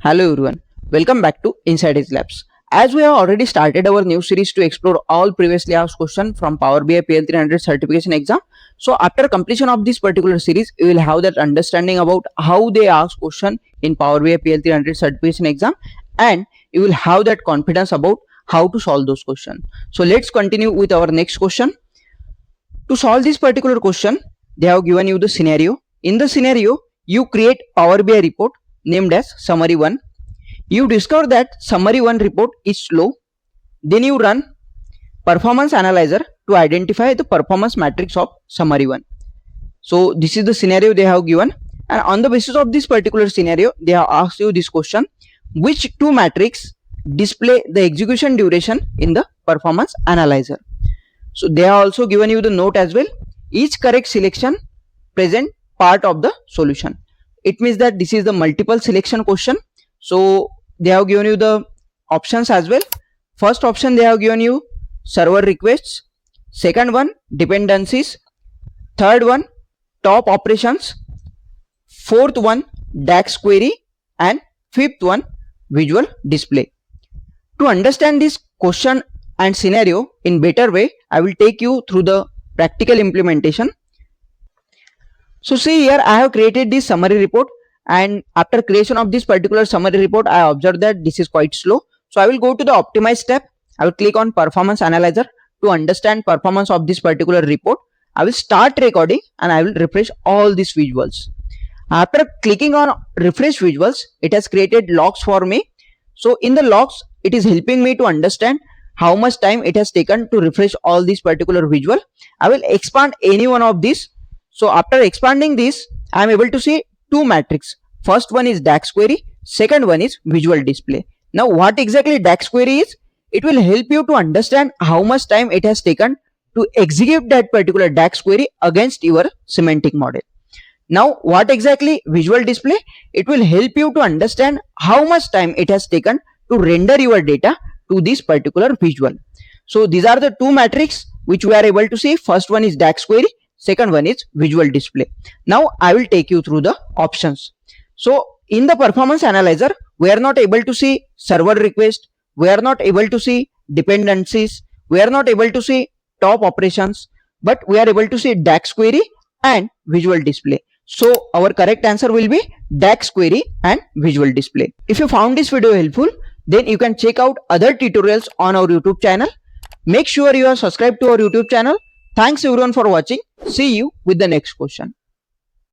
Hello everyone, welcome back to Inside Edge Labs. As we have already started our new series to explore all previously asked questions from Power BI PL300 certification exam. So after completion of this particular series, you will have that understanding about how they ask question in Power BI PL300 certification exam, and you will have that confidence about how to solve those questions. So let's continue with our next question. To solve this particular question, they have given you the scenario. In the scenario, you create Power BI report named as summary 1. You discover that summary 1 report is slow. Then you run performance analyzer to identify the performance matrix of summary 1. So this is the scenario they have given, and on the basis of this particular scenario they have asked you this question: which two matrix display the execution duration in the performance analyzer? So they have also given you the note as well. Each correct selection present part of the solution. It means that this is the multiple selection question. So they have given you the options as well. First option they have given you server requests, second one dependencies, third one top operations, fourth one DAX query, and fifth one visual display. To understand this question and scenario in better way, I will take you through the practical implementation. So see here, I have created this summary report, and after creation of this particular summary report, I observed that this is quite slow. So I will go to the optimize tab. I will click on performance analyzer to understand performance of this particular report. I will start recording and I will refresh all these visuals. After clicking on refresh visuals, it has created logs for me. So in the logs, it is helping me to understand how much time it has taken to refresh all these particular visual. I will expand any one of these. So after expanding this, I am able to see two matrices. First one is DAX query, second one is visual display. Now what exactly DAX query is? It will help you to understand how much time it has taken to execute that particular DAX query against your semantic model. Now what exactly visual display? It will help you to understand how much time it has taken to render your data to this particular visual. So these are the two matrices which we are able to see. First one is DAX query, second one is visual display. Now I will take you through the options. So in the performance analyzer, we are not able to see server request, we are not able to see dependencies, we are not able to see top operations, but we are able to see DAX query and visual display. So our correct answer will be DAX query and visual display. If you found this video helpful, then you can check out other tutorials on our YouTube channel. Make sure you are subscribed to our YouTube channel. Thanks everyone for watching. See you with the next question.